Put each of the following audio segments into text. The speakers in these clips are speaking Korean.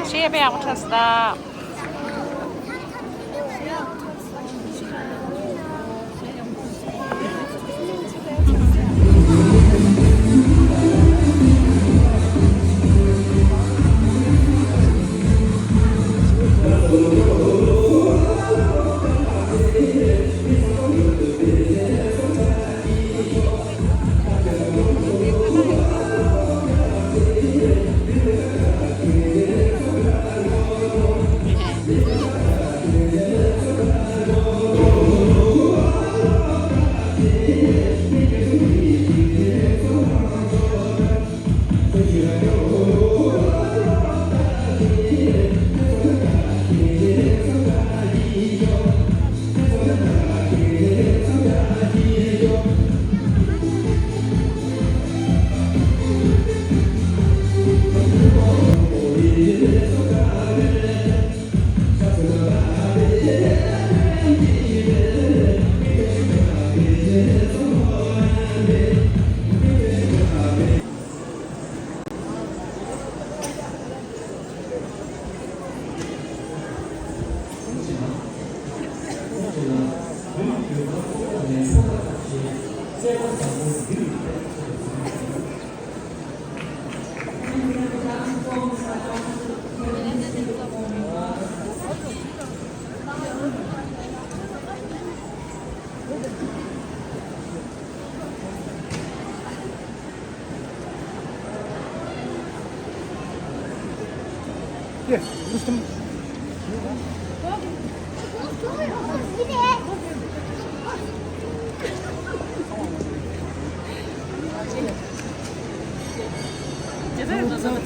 시에비하고 쳤어. 예, 무슨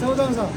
저장사.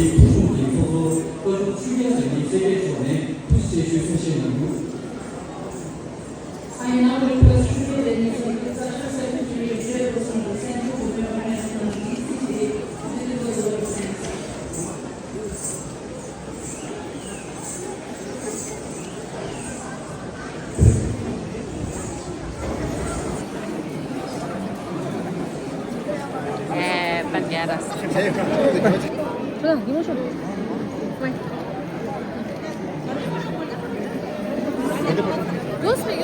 이 부품 인포도 또는 충격적인 세계 지원에 푸시 주시는 I now request to the Infrastructure Secretary Chairperson of the Center for International DCT to deliver the response. Banderas. 네, 그래, 이모션. Wait. Use me.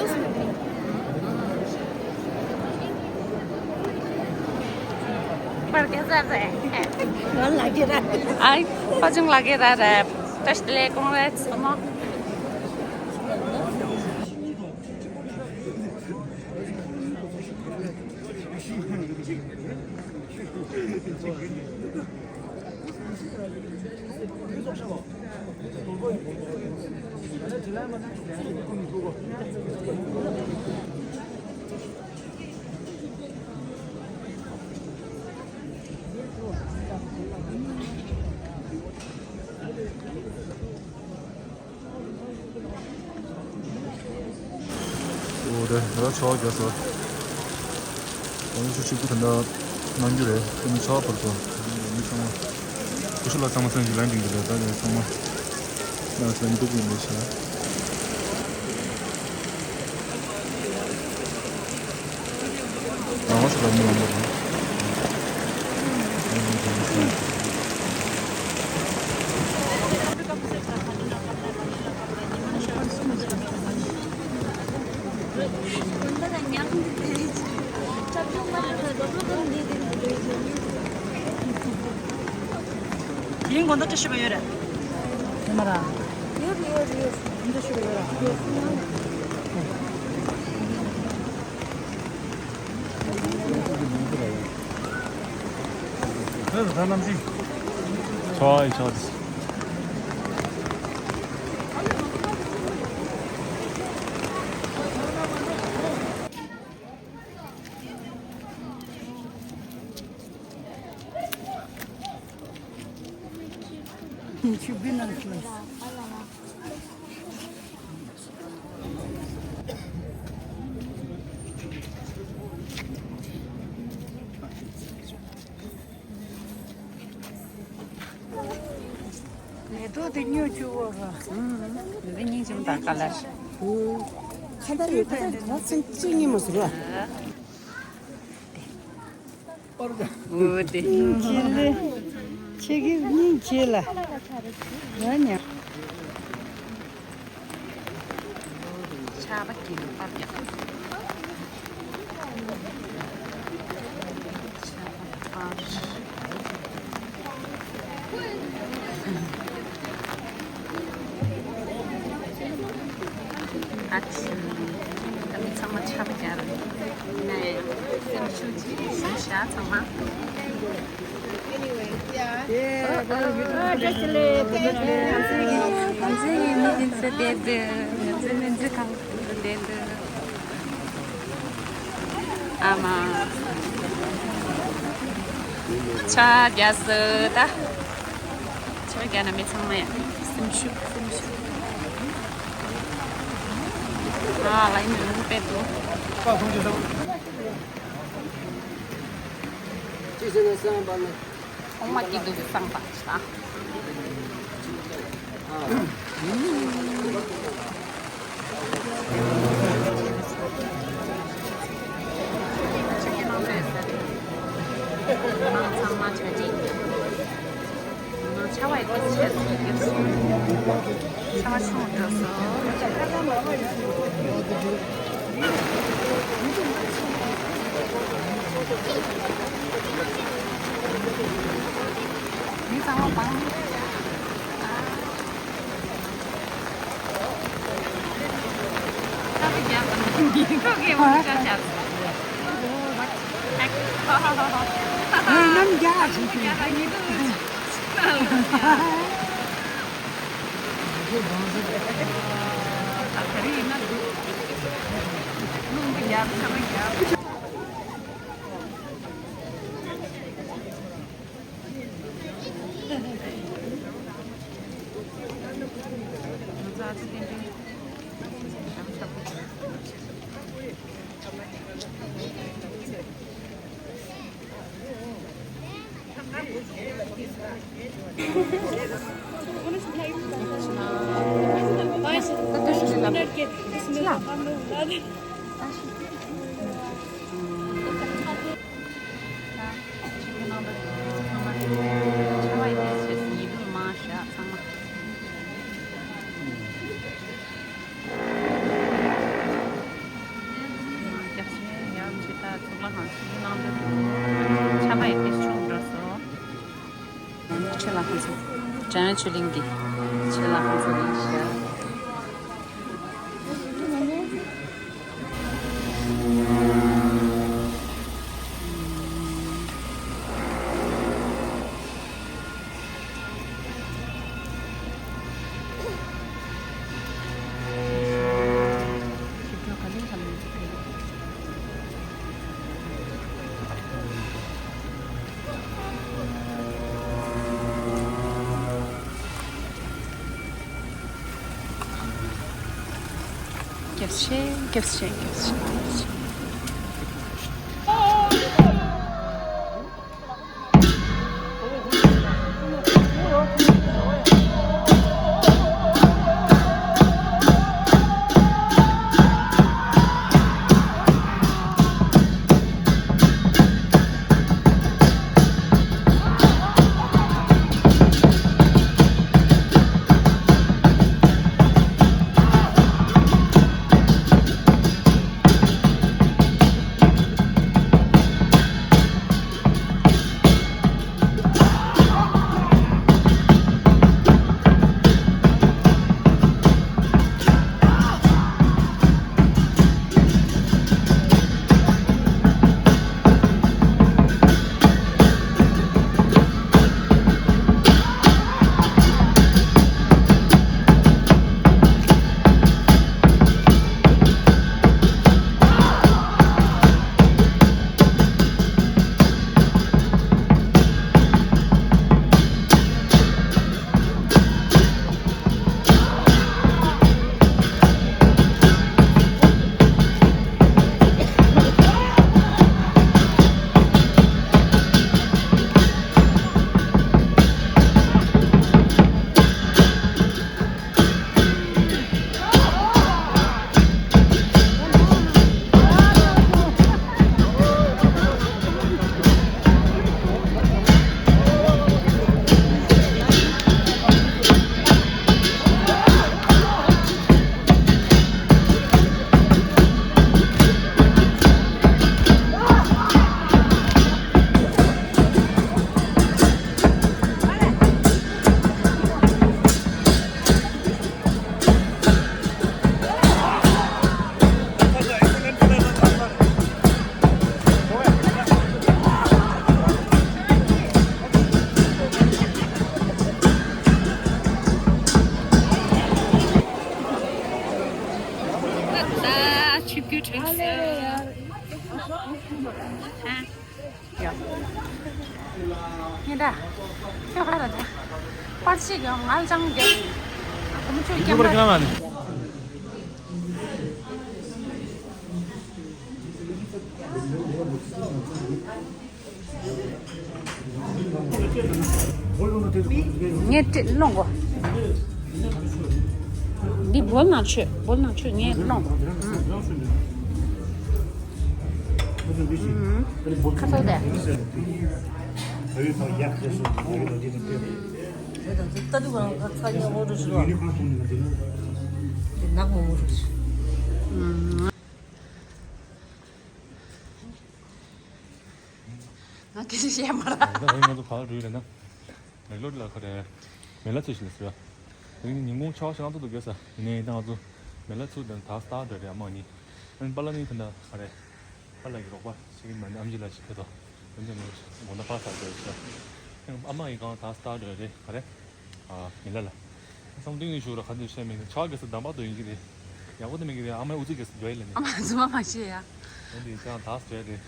Ai, faz lagerare. Testele con ma. 네, 내가 좋아하겠어. 오늘 주식도 된다. 난주래. 좀 잡아버렸어. 미상아. 부실라 장마선 랜딩인데, 나는 정말. 나 지금 이거 보는 거지. 나와서 가면 안 돼. 링 건너 드시면 요래. 얼마나? Yürü. 건너 드시면 요래. 그래서 사람지. 좋아, 됐어. 주변은 좀. 또 되냐 주워가. Vini 좀 닦아라. 카다리 무슨 찡이면 들어. 어디? 책임이 제라. 아니야. 차밖에 못 받냐. 아침 kami sama 차밖에 네, 좀 쉬지. 샤 정말. 아마 찾았다. 저기 하나 미쳤네. 숨쉬. 아, 라임을 못 빼도. 엄마 끼도 쌍박이다. 정말 저지. 샤워에 비치해서 이겼어. 샤워 춤을 들었어. 이상한 방. 거기에 뭔가 잤어. 남자 去了很久，真去领地，去了很久的事。Gevşe. Nida, kau ada dah. Pasti kau ngal jang dia. Kamu cuci 이거 버리긴 하면 안 돼. Nghe trịnh lòng quá. Đi bốn nào chuyện nghe lòng. Khá sâu đẹp. Nó cái gì em mà ra. 여기도 바로 루이래나. 멜로디라 그래. 멜라츠실스야. 여기 인공 차와시나도 되겠어. 네, 나도 멜라츠는 다 스타트를 아마니. 빨라니 근데 그래. 빨라기로 봐. 지금 많이 암질라 싶어도. 근데 뭐 못나 봐서 그랬어. 아마 이거 다 스타트를 그래. 아, 밀랄라. 성등이 주로 간주 시험에는 저학에서 남아도 이게 야고도 이게 아마 우지게서 줘야려네. 아마 좀 맛이야. 근데 이제 다 줘야 돼.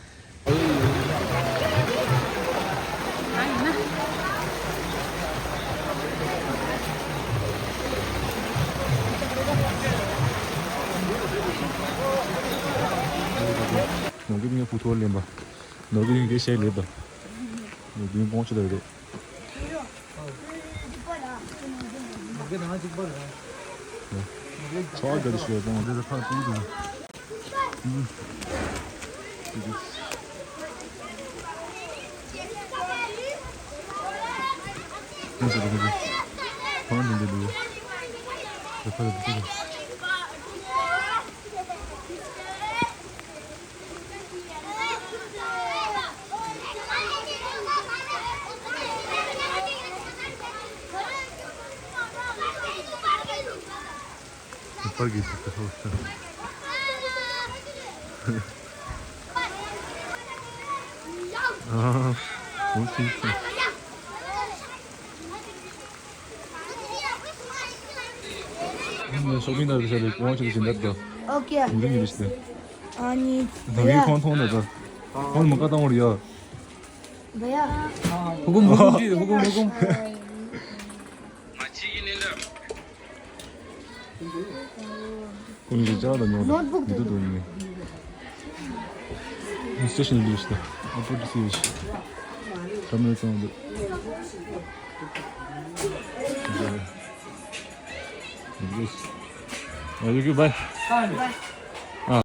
여기 그냥 부토올림 봐. 너기 이게 제일 예뻐. 여기 몽치다 이래. 저기 어디서 좀 어디서 팔 뿌리잖아. 그래서 그러지. 방안인데 누구? 옆에도 붙이고. 빨리 있었다, 서울서. 아, 올 수 있어. 쇼핑도 저기 공항에서 지냈다. 오케이. 무슨 일 있어? 아니, 너희 통통하다. 오늘 못 가다 우리야. 뭐야? 호금. 오늘 진짜 너무 노트북도 이도 있네. 스테이션 일도 있어. 앞으로 쓰이시. 잠을 좀. 여기 있어. 여기 봐.